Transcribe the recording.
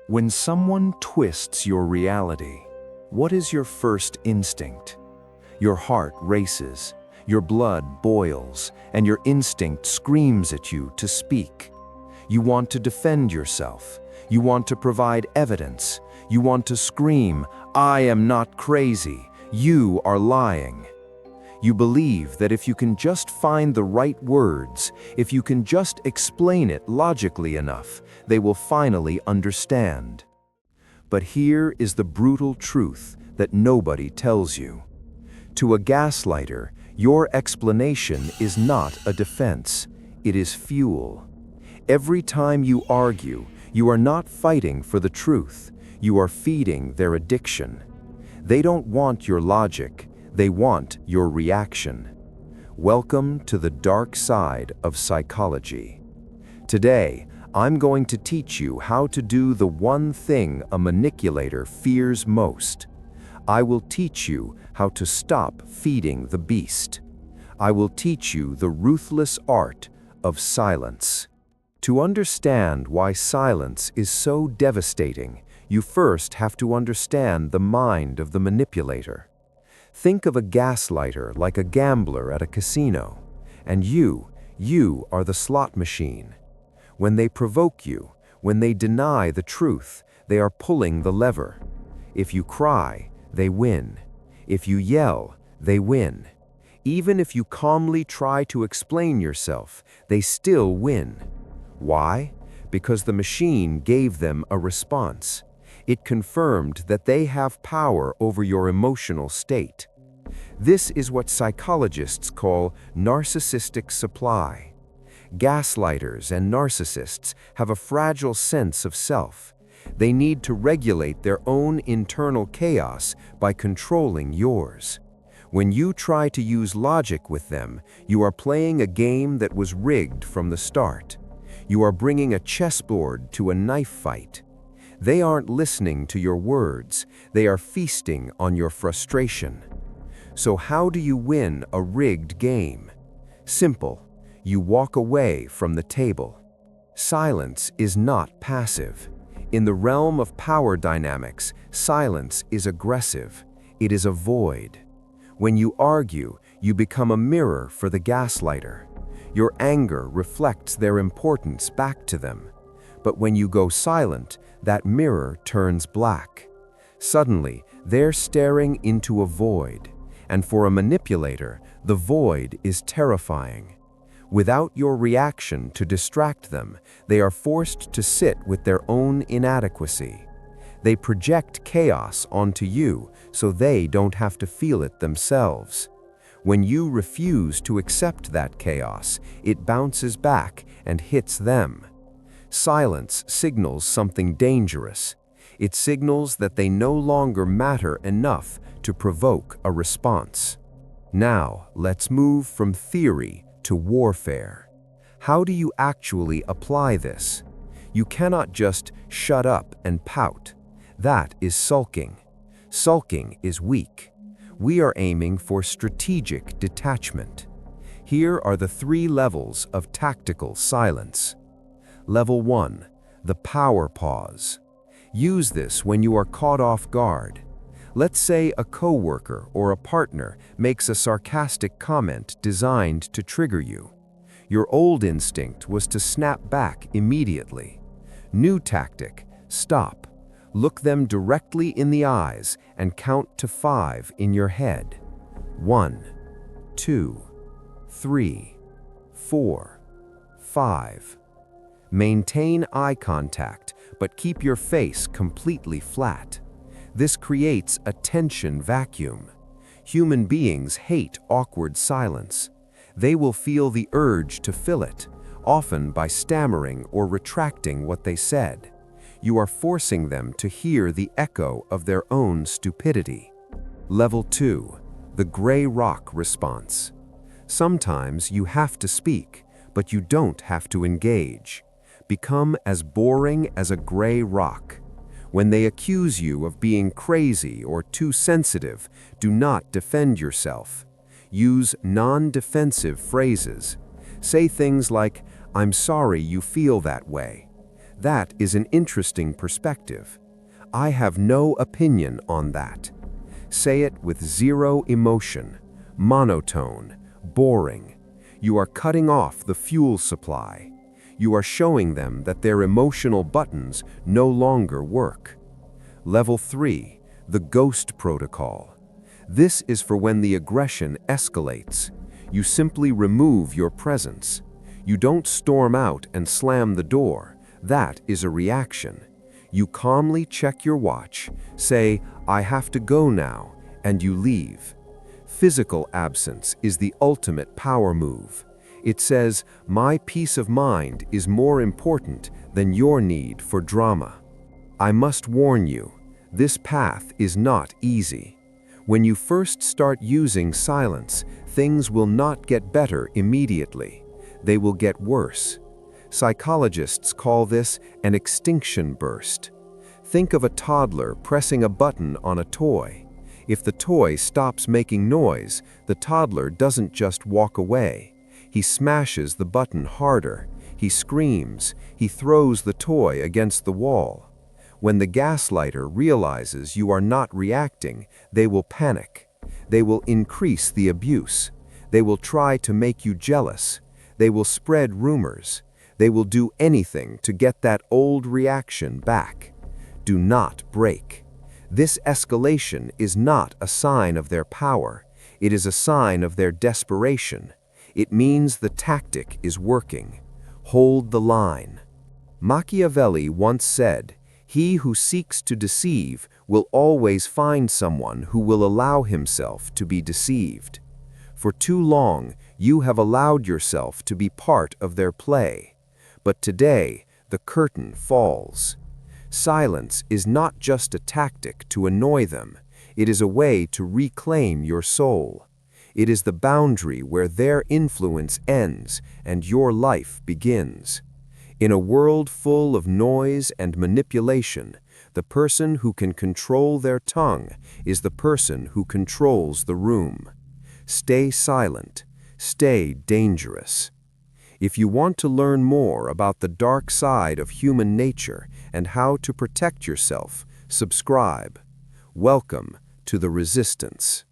When someone twists your reality, what is your first instinct? Your heart races, your blood boils, and your instinct screams at you to speak. You want to defend yourself. You want to provide evidence. You want to scream, "I am not crazy. You are lying." You believe that if you can just find the right words, if you can just explain it logically enough, they will finally understand. But here is the brutal truth that nobody tells you. To a gaslighter, your explanation is not a defense, it is fuel. Every time you argue, you are not fighting for the truth, you are feeding their addiction. They don't want your logic, they want your reaction. Welcome to the dark side of psychology. Today, I'm going to teach you how to do the one thing a manipulator fears most. I will teach you how to stop feeding the beast. I will teach you the ruthless art of silence. To understand why silence is so devastating, you first have to understand the mind of the manipulator. Think of a gaslighter like a gambler at a casino, and you are the slot machine. When they provoke you, when they deny the truth, they are pulling the lever. If you cry, they win. If you yell, they win. Even if you calmly try to explain yourself, they still win. Why? Because the machine gave them a response. It confirmed that they have power over your emotional state. This is what psychologists call narcissistic supply. Gaslighters and narcissists have a fragile sense of self. They need to regulate their own internal chaos by controlling yours. When you try to use logic with them, you are playing a game that was rigged from the start. You are bringing a chessboard to a knife fight. They aren't listening to your words, they are feasting on your frustration. So how do you win a rigged game? Simple. You walk away from the table. Silence is not passive. In the realm of power dynamics, silence is aggressive. It is a void. When you argue, you become a mirror for the gaslighter. Your anger reflects their importance back to them. But when you go silent, that mirror turns black. Suddenly, they're staring into a void. And for a manipulator, the void is terrifying. Without your reaction to distract them, they are forced to sit with their own inadequacy. They project chaos onto you so they don't have to feel it themselves. When you refuse to accept that chaos, it bounces back and hits them. Silence signals something dangerous. It signals that they no longer matter enough to provoke a response. Now, let's move from theory to warfare. How do you actually apply this? You cannot just shut up and pout. That is sulking. Sulking is weak. We are aiming for strategic detachment. Here are the 3 levels of tactical silence. Level 1, the power pause. Use this when you are caught off guard. Let's say a coworker or a partner makes a sarcastic comment designed to trigger you. Your old instinct was to snap back immediately. New tactic, stop. Look them directly in the eyes and count to 5 in your head. 1, 2, 3, 4, 5. Maintain eye contact, but keep your face completely flat. This creates a tension vacuum. Human beings hate awkward silence. They will feel the urge to fill it, often by stammering or retracting what they said. You are forcing them to hear the echo of their own stupidity. Level 2, the gray rock response. Sometimes you have to speak, but you don't have to engage. Become as boring as a gray rock. When they accuse you of being crazy or too sensitive, do not defend yourself. Use non-defensive phrases. Say things like, "I'm sorry you feel that way." That is an interesting perspective. I have no opinion on that. Say it with zero emotion, monotone, boring. You are cutting off the fuel supply. You are showing them that their emotional buttons no longer work. Level 3, the ghost protocol. This is for when the aggression escalates. You simply remove your presence. You don't storm out and slam the door. That is a reaction. You calmly check your watch, say, "I have to go now," and you leave. Physical absence is the ultimate power move. It says, "My peace of mind is more important than your need for drama." I must warn you, this path is not easy. When you first start using silence, things will not get better immediately. They will get worse. Psychologists call this an extinction burst. Think of a toddler pressing a button on a toy. If the toy stops making noise, the toddler doesn't just walk away. He smashes the button harder. He screams. He throws the toy against the wall. When the gaslighter realizes you are not reacting, they will panic. They will increase the abuse. They will try to make you jealous. They will spread rumors. They will do anything to get that old reaction back. Do not break. This escalation is not a sign of their power. It is a sign of their desperation. It means the tactic is working. Hold the line. Machiavelli once said, "He who seeks to deceive will always find someone who will allow himself to be deceived." For too long, you have allowed yourself to be part of their play. But today, the curtain falls. Silence is not just a tactic to annoy them. It is a way to reclaim your soul. It is the boundary where their influence ends and your life begins. In a world full of noise and manipulation, the person who can control their tongue is the person who controls the room. Stay silent. Stay dangerous. If you want to learn more about the dark side of human nature and how to protect yourself, subscribe. Welcome to the Resistance.